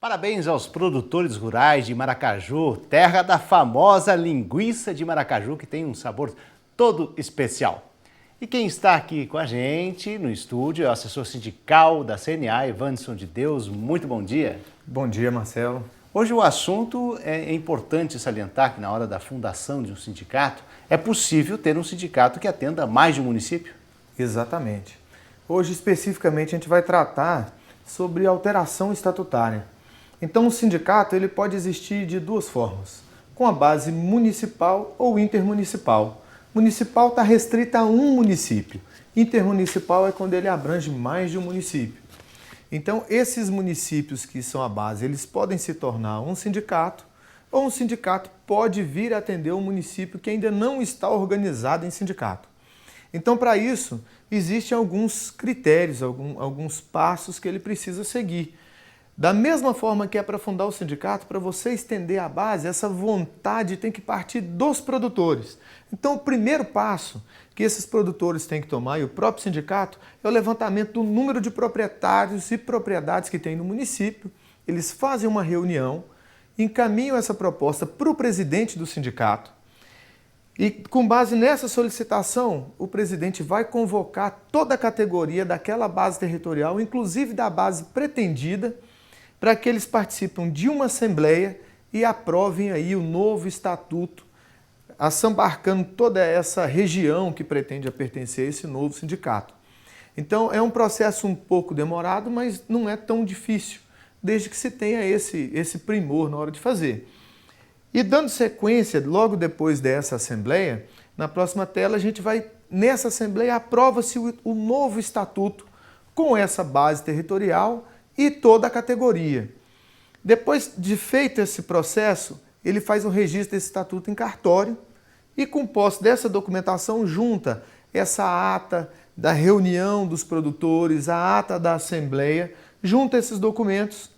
Parabéns aos produtores rurais de Maracaju, terra da famosa linguiça de Maracaju, que tem um sabor todo especial. E quem está aqui com a gente no estúdio é o assessor sindical da CNA, Evanderson de Deus. Muito bom dia. Bom dia, Marcelo. Hoje o assunto é importante salientar que na hora da fundação de um sindicato, é possível ter um sindicato que atenda mais de um município? Exatamente. Hoje, especificamente, a gente vai tratar sobre alteração estatutária. Então, o sindicato ele pode existir de duas formas, com a base municipal ou intermunicipal. Municipal está restrita a um município. Intermunicipal é quando ele abrange mais de um município. Então, esses municípios que são a base, eles podem se tornar um sindicato, ou um sindicato pode vir a atender um município que ainda não está organizado em sindicato. Então, para isso, existem alguns critérios, alguns passos que ele precisa seguir. Da mesma forma que é para fundar o sindicato, para você estender a base, essa vontade tem que partir dos produtores. Então, o primeiro passo que esses produtores têm que tomar, e o próprio sindicato, é o levantamento do número de proprietários e propriedades que tem no município. Eles fazem uma reunião, encaminham essa proposta para o presidente do sindicato e, com base nessa solicitação, o presidente vai convocar toda a categoria daquela base territorial, inclusive da base pretendida, para que eles participem de uma assembleia e aprovem aí o novo estatuto, assambarcando toda essa região que pretende pertencer a esse novo sindicato. Então é um processo um pouco demorado, mas não é tão difícil, desde que se tenha esse primor na hora de fazer. E dando sequência, logo depois dessa assembleia, na próxima tela a gente vai, nessa assembleia, aprova-se o novo estatuto com essa base territorial e toda a categoria. Depois de feito esse processo, ele faz um registro desse estatuto em cartório e, com posse dessa documentação, junta essa ata da reunião dos produtores, a ata da assembleia, junta esses documentos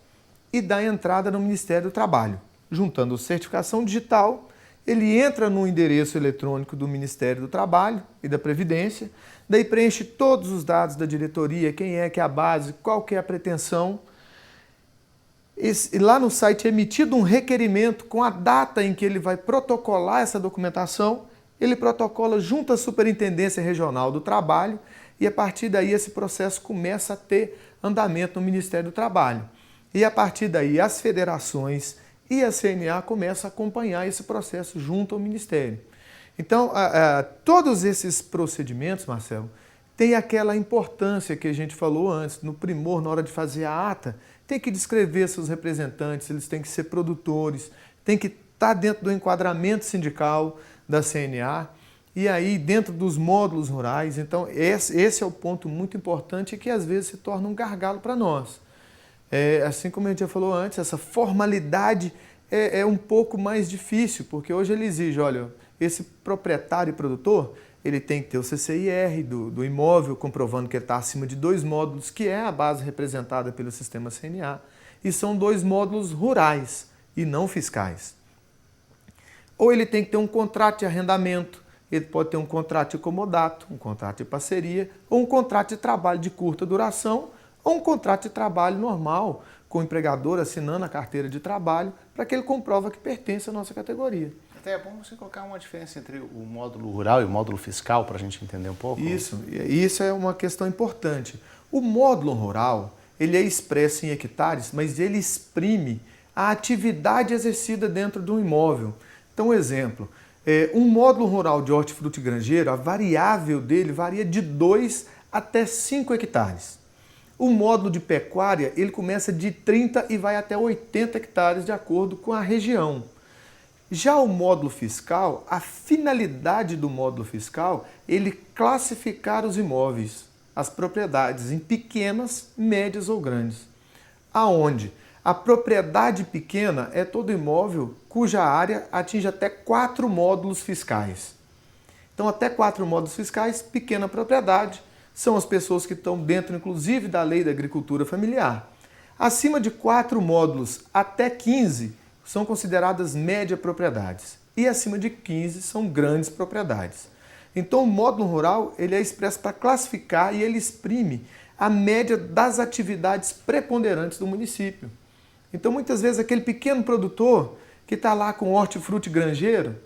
e dá entrada no Ministério do Trabalho. Juntando a certificação digital, ele entra no endereço eletrônico do Ministério do Trabalho e da Previdência, daí preenche todos os dados da diretoria, quem é que é a base, qual que é a pretensão. E lá no site é emitido um requerimento com a data em que ele vai protocolar essa documentação, ele protocola junto à Superintendência Regional do Trabalho e a partir daí esse processo começa a ter andamento no Ministério do Trabalho. E a partir daí as federações e a CNA começam a acompanhar esse processo junto ao Ministério. Então, todos esses procedimentos, Marcelo, têm aquela importância que a gente falou antes, no primor, na hora de fazer a ata, tem que descrever seus representantes, eles têm que ser produtores, tem que estar dentro do enquadramento sindical da CNA e aí dentro dos módulos rurais. Então, esse é o ponto muito importante e que às vezes se torna um gargalo para nós. Assim como a gente já falou antes, essa formalidade é um pouco mais difícil, porque hoje ele exige, olha, esse proprietário e produtor, ele tem que ter o CCIR do imóvel, comprovando que ele está acima de 2 módulos, que é a base representada pelo sistema CNA, e são 2 módulos rurais e não fiscais. Ou ele tem que ter um contrato de arrendamento, ele pode ter um contrato de comodato, um contrato de parceria, ou um contrato de trabalho de curta duração, ou um contrato de trabalho normal, com o empregador assinando a carteira de trabalho, para que ele comprova que pertence à nossa categoria. Até é bom você colocar uma diferença entre o módulo rural e o módulo fiscal, para a gente entender um pouco. Isso é uma questão importante. O módulo rural, ele é expresso em hectares, mas ele exprime a atividade exercida dentro de um imóvel. Então, exemplo, um módulo rural de hortifruti granjeiro, a variável dele varia de 2 até 5 hectares. O módulo de pecuária, ele começa de 30 e vai até 80 hectares, de acordo com a região. Já o módulo fiscal, a finalidade do módulo fiscal, ele classificar os imóveis, as propriedades, em pequenas, médias ou grandes. Aonde a propriedade pequena é todo imóvel cuja área atinge até 4 módulos fiscais. Então, até 4 módulos fiscais, pequena propriedade, são as pessoas que estão dentro, inclusive, da lei da agricultura familiar. Acima de 4 módulos até 15 são consideradas média propriedades e acima de 15 são grandes propriedades. Então o módulo rural ele é expresso para classificar e ele exprime a média das atividades preponderantes do município. Então, muitas vezes, aquele pequeno produtor que está lá com hortifruti granjeiro,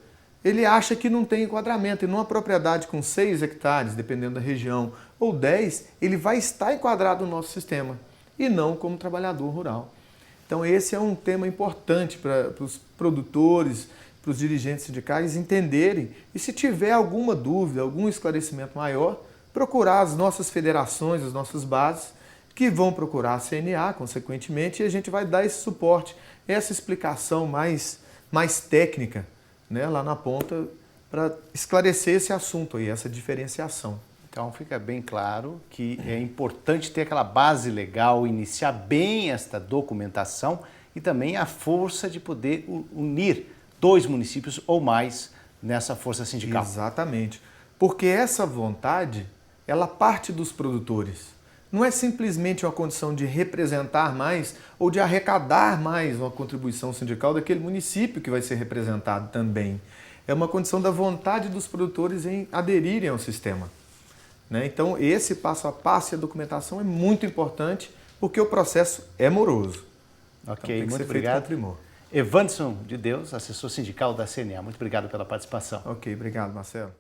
ele acha que não tem enquadramento. E numa propriedade com 6 hectares, dependendo da região, ou 10, ele vai estar enquadrado no nosso sistema, e não como trabalhador rural. Então, esse é um tema importante para os produtores, para os dirigentes sindicais entenderem. E se tiver alguma dúvida, algum esclarecimento maior, procurar as nossas federações, as nossas bases, que vão procurar a CNA, consequentemente, e a gente vai dar esse suporte, essa explicação mais técnica, né, lá na ponta, para esclarecer esse assunto aí, essa diferenciação. Então fica bem claro que é importante ter aquela base legal, iniciar bem esta documentação e também a força de poder unir 2 municípios ou mais nessa força sindical. Exatamente, porque essa vontade, ela parte dos produtores. Não é simplesmente uma condição de representar mais ou de arrecadar mais uma contribuição sindical daquele município que vai ser representado também. É uma condição da vontade dos produtores em aderirem ao sistema. Então, esse passo a passo e a documentação é muito importante porque o processo é moroso. Ok, então, tem que muito ser obrigado. Feito com primor. Evanderson de Deus, assessor sindical da CNA. Muito obrigado pela participação. Ok, obrigado, Marcelo.